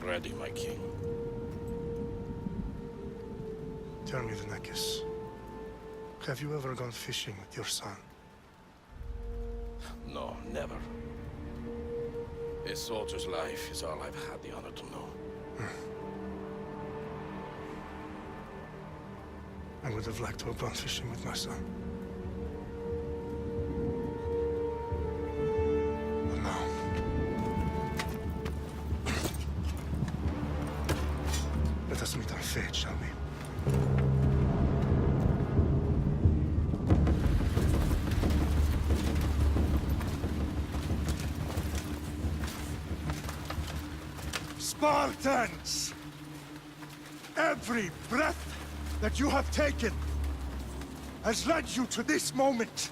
ready, my king. Tell me, Vinekis, have you ever gone fishing with your son? No, never. A soldier's life is all I've had the honor to know. I would have liked to have gone fishing with my son. But now... Let us meet our fate, shall we? Spartans! Every breath that you have taken has led you to this moment.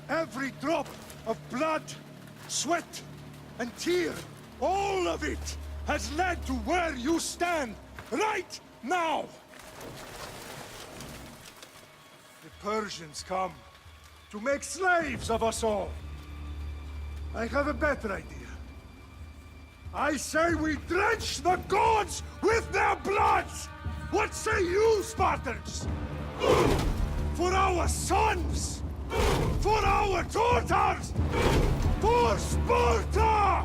Every drop of blood, sweat, and tear, all of it has led to where you stand right now. The Persians come to make slaves of us all. I have a better idea. I say we drench the gods with their bloods! What say you, Spartans? For our sons! For our daughters! For Sparta!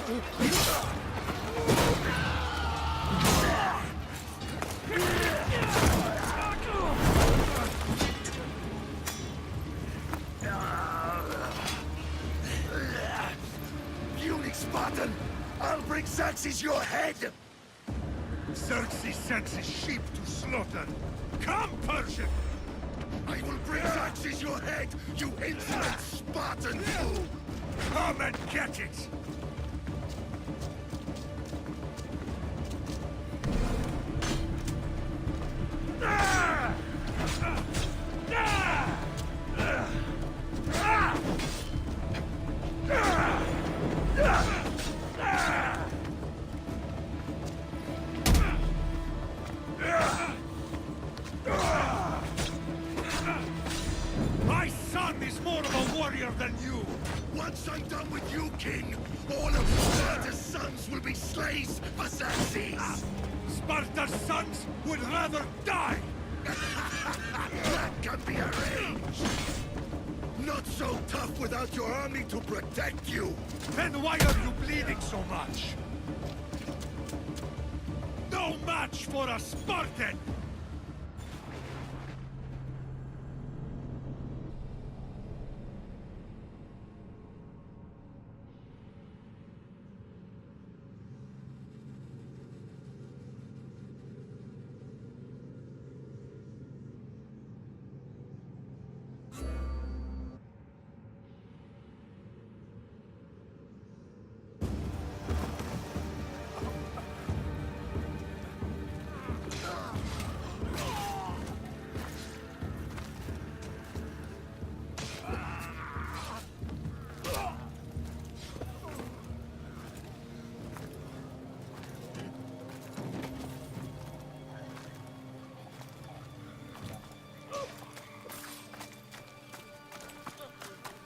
Puny Spartan! I'll bring Xerxes your head! Xerxes sends his sheep to slaughter. Come, Persian! I will bring Xerxes your head, you insolent Spartan fool! Come and get it! My son is more of a warrior than you! Once I'm done with you, King, all of Sparta's sons will be slaves for Xerxes! Sparta's sons would rather die! That can be arranged! Not so tough without your army to protect you! Then why are you bleeding so much? No match for a Spartan!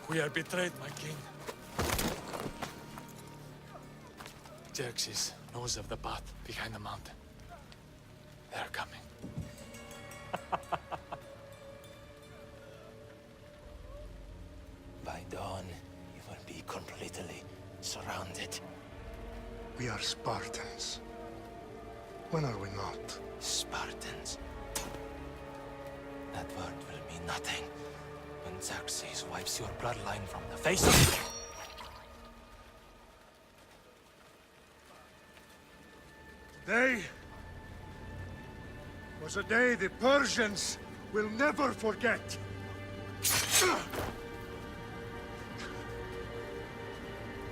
We are betrayed, my king. Xerxes knows of the path behind the mountain. They are coming. By dawn, you will be completely surrounded. We are Spartans. When are we not? Spartans. That word will mean nothing when Xerxes wipes your bloodline from the face of... Today was a day the Persians will never forget.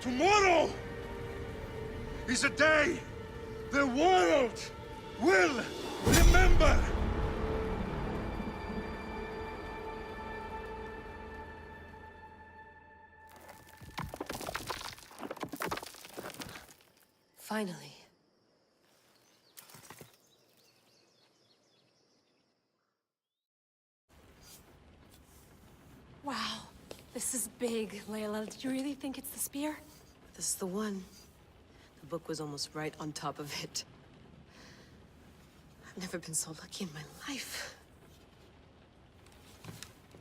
Tomorrow is a day the world will remember. Finally. Wow, this is big, Layla. Did you really think it's the spear? This is the one. The book was almost right on top of it. I've never been so lucky in my life.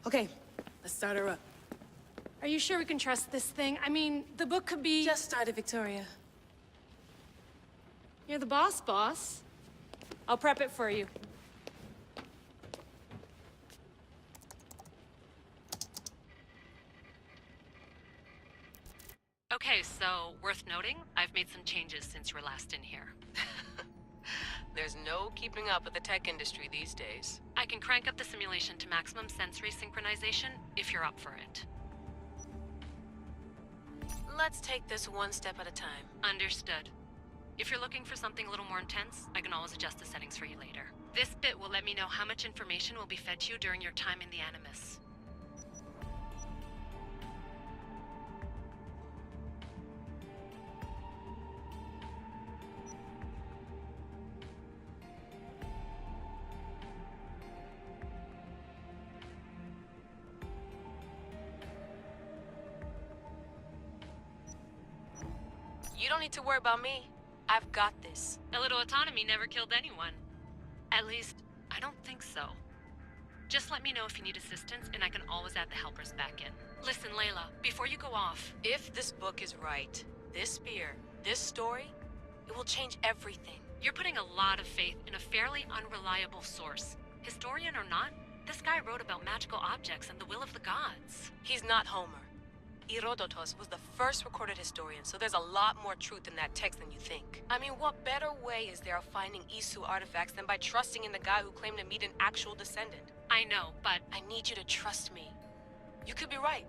Okay, let's start her up. Are you sure we can trust this thing? I mean, the book could be... Just started, Victoria. You're the boss. I'll prep it for you. Okay, so worth noting, I've made some changes since you were last in here. There's no keeping up with the tech industry these days. I can crank up the simulation to maximum sensory synchronization if you're up for it. Let's take this one step at a time. Understood. If you're looking for something a little more intense, I can always adjust the settings for you later. This bit will let me know how much information will be fed to you during your time in the Animus. You don't need to worry about me. I've got this. A little autonomy never killed anyone. At least, I don't think so. Just let me know if you need assistance, and I can always add the helpers back in. Listen, Layla, before you go off... If this book is right, this spear, this story, it will change everything. You're putting a lot of faith in a fairly unreliable source. Historian or not, this guy wrote about magical objects and the will of the gods. He's not Homer. Herodotus was the first recorded historian, so there's a lot more truth in that text than you think. I mean, what better way is there of finding Isu artifacts than by trusting in the guy who claimed to meet an actual descendant? I know, but I need you to trust me. You could be right.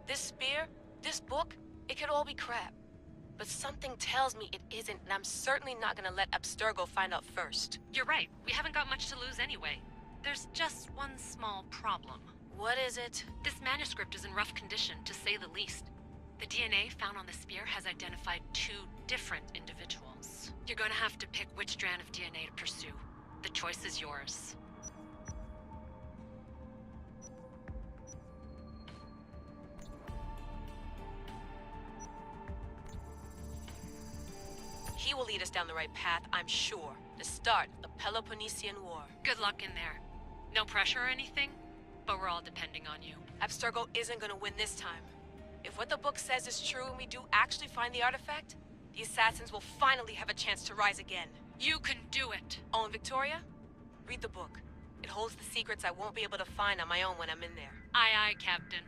This spear, this book, it could all be crap. But something tells me it isn't, and I'm certainly not gonna let Abstergo find out first. you're right. We haven't got much to lose anyway. There's just one small problem. What is it? This manuscript is in rough condition, to say the least. The DNA found on the spear has identified 2 different individuals. You're gonna have to pick which strand of DNA to pursue. The choice is yours. He will lead us down the right path, I'm sure, to start the Peloponnesian War. Good luck in there. No pressure or anything, but we're all depending on you. Abstergo isn't gonna win this time. If what the book says is true and we do actually find the artifact, the assassins will finally have a chance to rise again. You can do it! Oh, and Victoria? Read the book. It holds the secrets I won't be able to find on my own when I'm in there. Aye, aye, Captain.